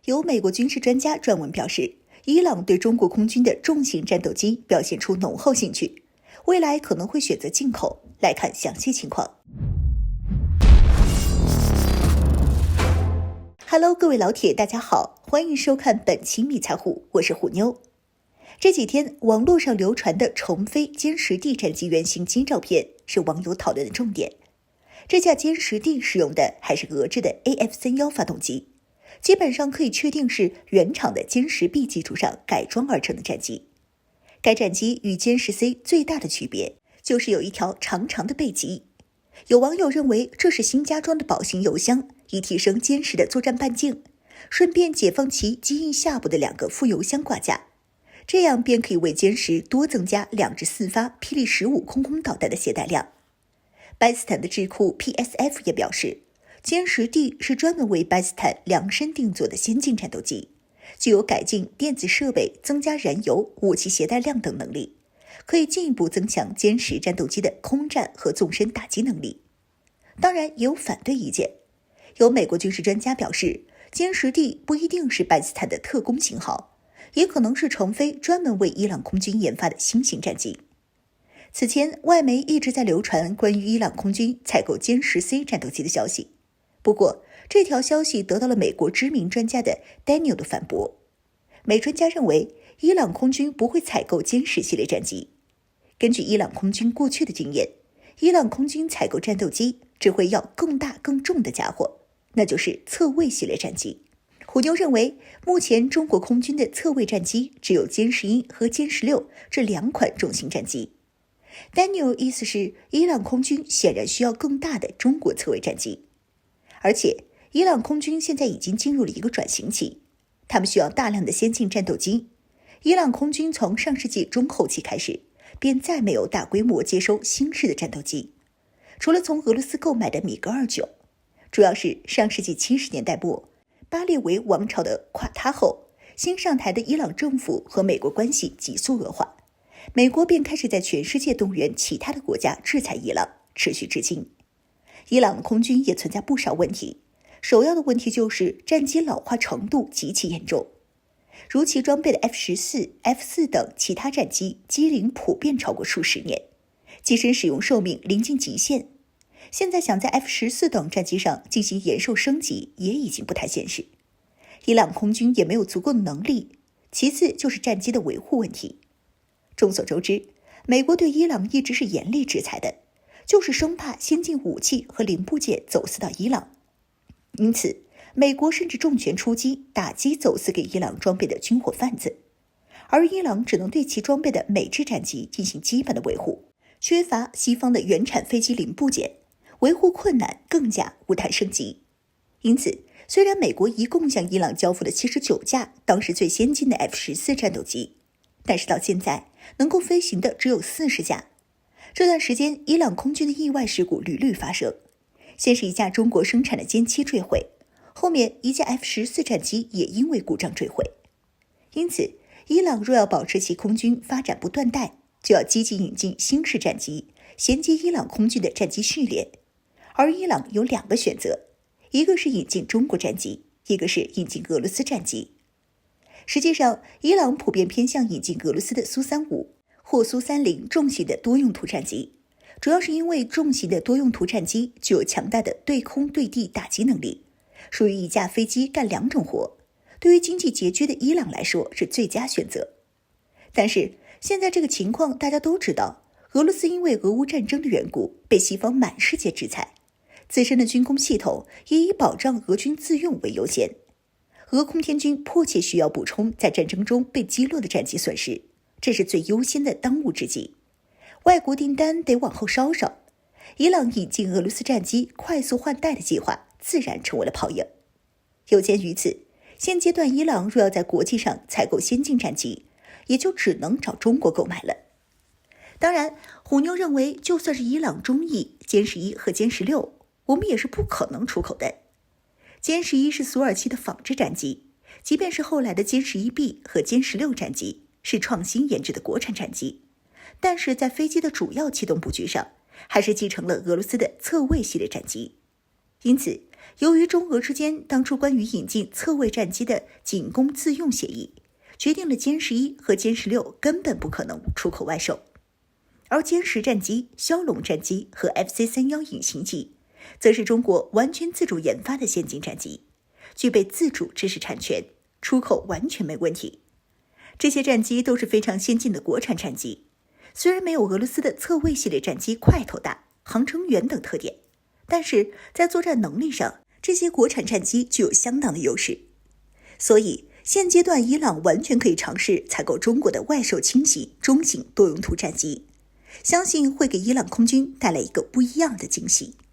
有美国军事专家撰文表示，伊朗对中国空军的重型战斗机表现出浓厚兴趣，未来可能会选择进口。来看详细情况。Hello， 各位老铁，大家好，欢迎收看本期密财虎，我是虎妞。这几天网络上流传的重飞歼十 D 战机原型机照片是网友讨论的重点。这架歼十 D 使用的还是俄制的 AF-31发动机，基本上可以确定是原厂的歼十 B 基础上改装而成的战机。该战机与歼十 C 最大的区别就是有一条长长的背脊。有网友认为这是新加装的宝型油箱，以提升歼十的作战半径，顺便解放其机翼下部的2个副油箱挂架，这样便可以为歼十多增加2至4发霹雳15空空导弹的携带量。巴基斯坦的智库 PSF 也表示，歼十 D 是专门为巴基斯坦量身定做的先进战斗机，具有改进电子设备、增加燃油、武器携带量等能力，可以进一步增强歼十战斗机的空战和纵深打击能力。当然也有反对意见，有美国军事专家表示，歼十 D 不一定是巴基斯坦的特供型号，也可能是成飞专门为伊朗空军研发的新型战机。此前外媒一直在流传关于伊朗空军采购歼十 C 战斗机的消息，不过这条消息得到了美国知名专家的 Daniel 的反驳。美专家认为，伊朗空军不会采购歼十系列战机。根据伊朗空军过去的经验，伊朗空军采购战斗机只会要更大更重的家伙，那就是侧卫系列战机。虎妞认为，目前中国空军的侧卫战机只有歼十1和歼十6这2款重型战机。Daniel 意思是，伊朗空军显然需要更大的中国侧卫战机，而且伊朗空军现在已经进入了一个转型期，他们需要大量的先进战斗机。伊朗空军从上世纪中后期开始，便再没有大规模接收新式的战斗机，除了从俄罗斯购买的米格29，主要是上世纪70年代末，巴列维王朝的垮塌后，新上台的伊朗政府和美国关系急速恶化，美国便开始在全世界动员其他的国家制裁伊朗，持续至今。伊朗空军也存在不少问题，首要的问题就是战机老化程度极其严重，如其装备的 F14、F4 等其他战机机龄普遍超过数十年，机身使用寿命临近极限。现在想在 F14 等战机上进行延寿升级也已经不太现实。伊朗空军也没有足够的能力，其次就是战机的维护问题。众所周知，美国对伊朗一直是严厉制裁的，就是生怕先进武器和零部件走私到伊朗。因此，美国甚至重拳出击，打击走私给伊朗装备的军火贩子，而伊朗只能对其装备的美制战机进行基本的维护，缺乏西方的原产飞机零部件，维护困难，更加无谈升级。因此，虽然美国一共向伊朗交付了79架当时最先进的 F14 战斗机，但是到现在能够飞行的只有40架。这段时间，伊朗空军的意外事故屡屡发生，先是一架中国生产的歼7坠毁，后面一架 F14 战机也因为故障坠毁。因此，伊朗若要保持其空军发展不断代，就要积极引进新式战机，衔接伊朗空军的战机序列。而伊朗有2个选择，一个是引进中国战机，一个是引进俄罗斯战机。实际上，伊朗普遍偏向引进俄罗斯的苏35或苏30重型的多用途战机，主要是因为重型的多用途战机具有强大的对空对地打击能力，属于一架飞机干2种活，对于经济拮据的伊朗来说是最佳选择。但是现在这个情况大家都知道，俄罗斯因为俄乌战争的缘故被西方满世界制裁，自身的军工系统也以保障俄军自用为优先。俄空天军迫切需要补充在战争中被击落的战机损失，这是最优先的当务之急。外国订单得往后稍稍，伊朗引进俄罗斯战机快速换代的计划自然成为了泡影。有鉴于此，现阶段伊朗若要在国际上采购先进战机，也就只能找中国购买了。当然，虎妞认为，就算是伊朗中意歼十1和歼十6，我们也是不可能出口的。歼十1是苏27的仿制战机，即便是后来的歼十1B 和歼十6战机是创新研制的国产战机，但是在飞机的主要气动布局上，还是继承了俄罗斯的侧卫系列战机。因此，由于中俄之间当初关于引进侧卫战机的仅供自用协议，决定了歼11和歼16根本不可能出口外售，而歼10战机、枭龙战机和 FC-31隐形机，则是中国完全自主研发的先进战机，具备自主知识产权，出口完全没问题。这些战机都是非常先进的国产战机，虽然没有俄罗斯的侧卫系列战机块头大、航程远等特点，但是在作战能力上，这些国产战机具有相当的优势。所以现阶段伊朗完全可以尝试采购中国的外售轻型、中型多用途战机，相信会给伊朗空军带来一个不一样的惊喜。